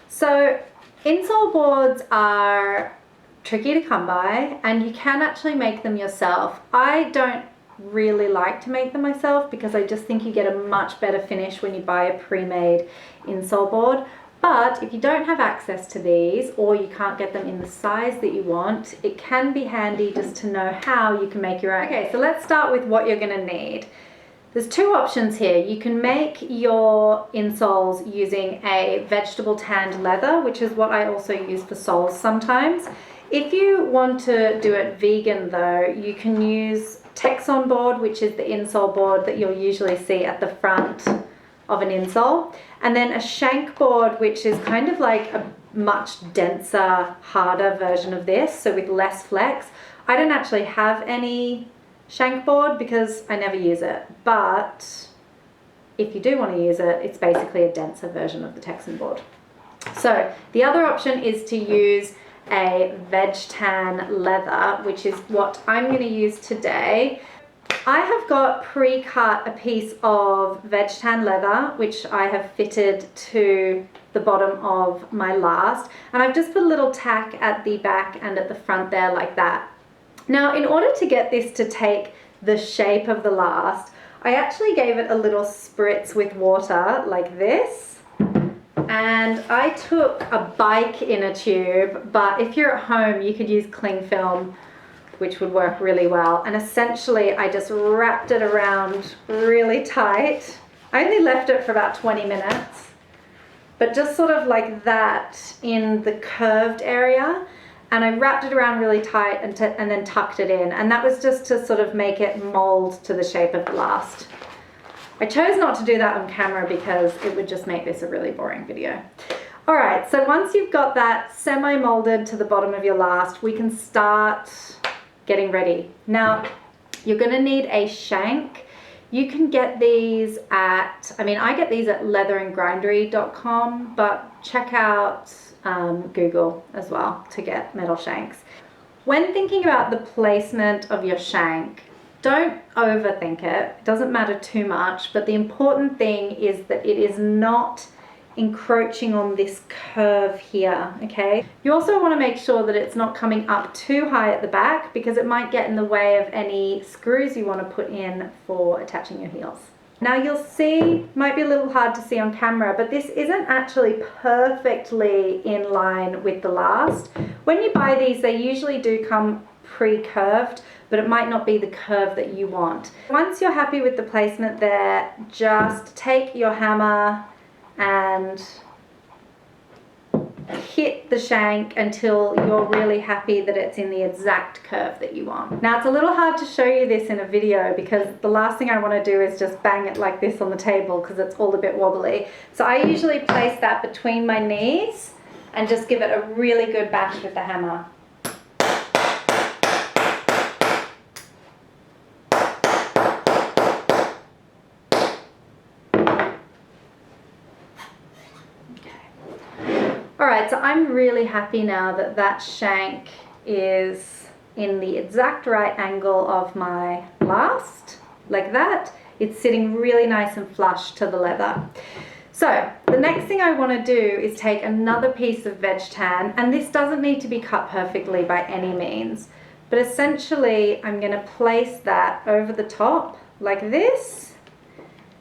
So insole boards are tricky to come by, and you can actually make them yourself. I don't really like to make them myself because I just think you get a much better finish when you buy a pre-made insole board. But if you don't have access to these, or you can't get them in the size that you want, it can be handy just to know how you can make your own. Okay, so let's start with what you're going to need. There's two options here. You can make your insoles using a vegetable tanned leather, which is what I also use for soles sometimes. If you want to do it vegan though, you can use Texon board, which is the insole board that you'll usually see at the front of an insole, and then a shank board, which is kind of like a much denser, harder version of this, so with less flex. I don't actually have any shank board because I never use it, but if you do want to use it, it's basically a denser version of the Texan board. So the other option is to use a veg-tan leather, which is what I'm going to use today. I have got pre-cut a piece of veg-tan leather, which I have fitted to the bottom of my last, and I've just put a little tack at the back and at the front there like that. Now, in order to get this to take the shape of the last, I actually gave it a little spritz with water like this, and I took a bike in a tube, but if you're at home you could use cling film, which would work really well. And essentially I just wrapped it around really tight. I only left it for about 20 minutes, but just sort of like that in the curved area. And I wrapped it around really tight and then tucked it in. And that was just to sort of make it mold to the shape of the last. I chose not to do that on camera because it would just make this a really boring video. All right, so once you've got that semi-molded to the bottom of your last, we can start getting ready. Now, you're gonna need a shank. You can get these at, I get these at leatherandgrindery.com, but check out Google as well to get metal shanks. When thinking about the placement of your shank, don't overthink it. It doesn't matter too much, but the important thing is that it is not encroaching on this curve here, okay? You also want to make sure that it's not coming up too high at the back because it might get in the way of any screws you want to put in for attaching your heels. Now you'll see, might be a little hard to see on camera, but this isn't actually perfectly in line with the last. When you buy these, they usually do come pre-curved, but it might not be the curve that you want. Once you're happy with the placement there, just take your hammer and hit the shank until you're really happy that it's in the exact curve that you want. Now it's a little hard to show you this in a video because the last thing I want to do is just bang it like this on the table because it's all a bit wobbly. So I usually place that between my knees and just give it a really good bash with the hammer. Alright, so I'm really happy now that that shank is in the exact right angle of my last, like that. It's sitting really nice and flush to the leather. So the next thing I want to do is take another piece of veg tan, and this doesn't need to be cut perfectly by any means, but essentially I'm going to place that over the top like this,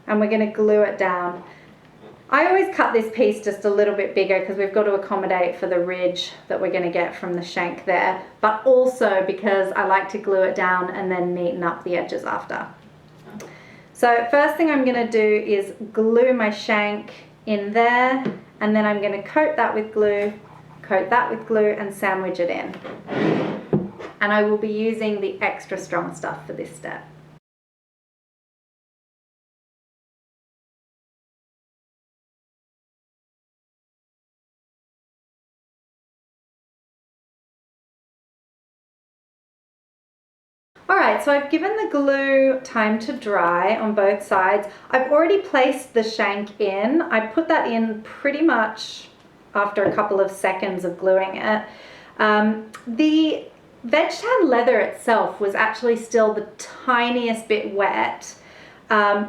and we're going to glue it down. I always cut this piece just a little bit bigger because we've got to accommodate for the ridge that we're going to get from the shank there, but also because I like to glue it down and then neaten up the edges after. So first thing I'm going to do is glue my shank in there, and then I'm going to coat that with glue, and sandwich it in. And I will be using the extra strong stuff for this step. Alright, so I've given the glue time to dry on both sides. I've already placed the shank in. I put that in pretty much after a couple of seconds of gluing it. The veg-tan leather itself was actually still the tiniest bit wet.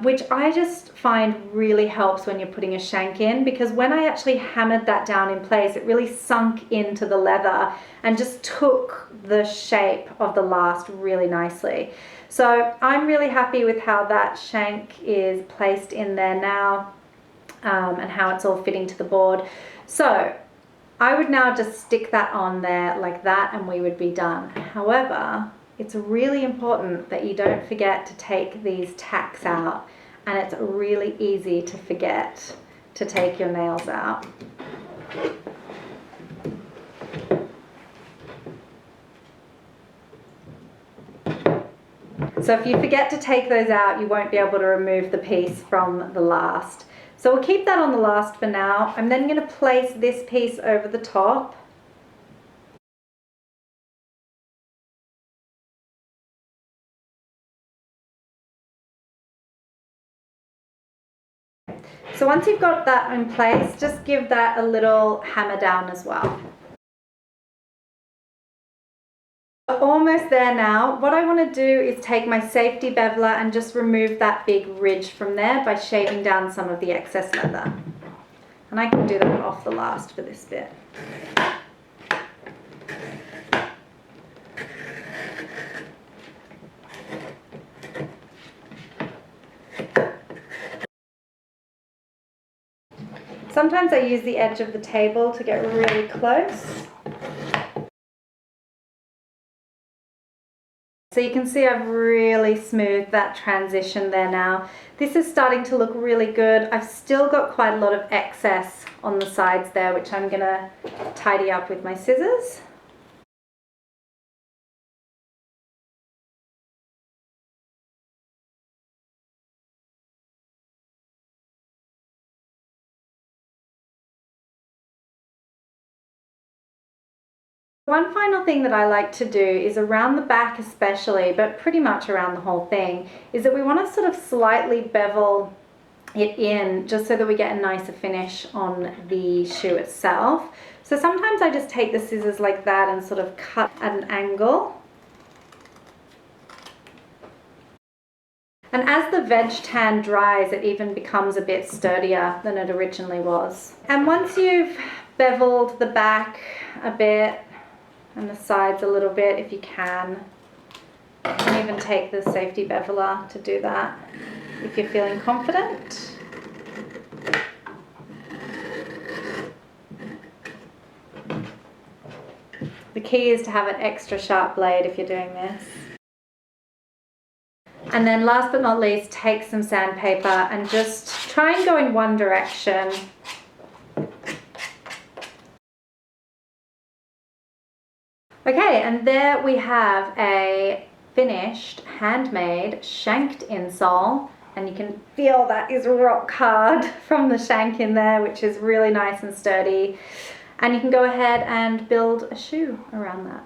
which I just find really helps when you're putting a shank in, because when I actually hammered that down in place, it really sunk into the leather and just took the shape of the last really nicely. So I'm really happy with how that shank is placed in there now, and how it's all fitting to the board. So I would now just stick that on there like that and we would be done. However, it's really important that you don't forget to take these tacks out, and it's really easy to forget to take your nails out. So if you forget to take those out, you won't be able to remove the piece from the last. So we'll keep that on the last for now. I'm then going to place this piece over the top. So once you've got that in place, just give that a little hammer down as well. Almost there now. What I want to do is take my safety beveler and just remove that big ridge from there by shaving down some of the excess leather. And I can do that off the last for this bit. Sometimes I use the edge of the table to get really close. So you can see I've really smoothed that transition there now. This is starting to look really good. I've still got quite a lot of excess on the sides there, which I'm going to tidy up with my scissors. One final thing that I like to do is around the back especially, but pretty much around the whole thing, is that we want to sort of slightly bevel it in just so that we get a nicer finish on the shoe itself. So sometimes I just take the scissors like that and sort of cut at an angle. And as the veg-tan dries, it even becomes a bit sturdier than it originally was. And once you've beveled the back a bit, and the sides a little bit if you can. You can even take the safety beveler to do that if you're feeling confident. The key is to have an extra sharp blade if you're doing this. And then last but not least, take some sandpaper and just try and go in one direction. Okay, and there we have a finished handmade shanked insole, and you can feel that is rock hard from the shank in there, which is really nice and sturdy. And you can go ahead and build a shoe around that.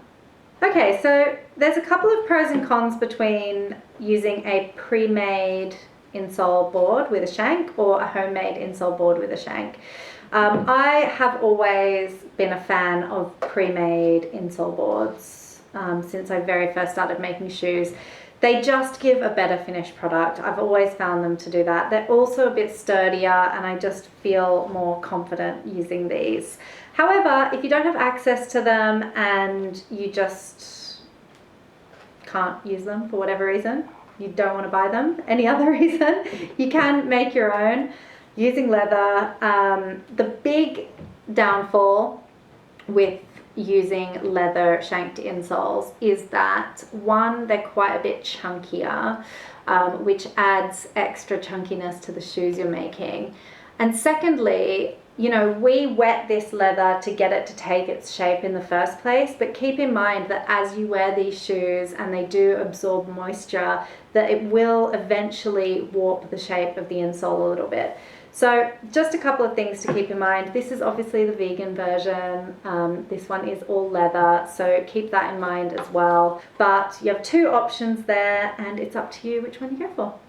Okay, so there's a couple of pros and cons between using a pre-made insole board with a shank or a homemade insole board with a shank. I have always been a fan of pre-made insole boards since I very first started making shoes. They just give a better finished product. I've always found them to do that. They're also a bit sturdier and I just feel more confident using these. However, if you don't have access to them and you just can't use them for whatever reason, you don't want to buy them, any other reason, you can make your own using leather. The big downfall with using leather shanked insoles is that, one, they're quite a bit chunkier, which adds extra chunkiness to the shoes you're making. And secondly, you know, we wet this leather to get it to take its shape in the first place, but keep in mind that as you wear these shoes and they do absorb moisture, that it will eventually warp the shape of the insole a little bit. So just a couple of things to keep in mind. This is obviously the vegan version. This one is all leather, so keep that in mind as well. But you have two options there and it's up to you which one you go for.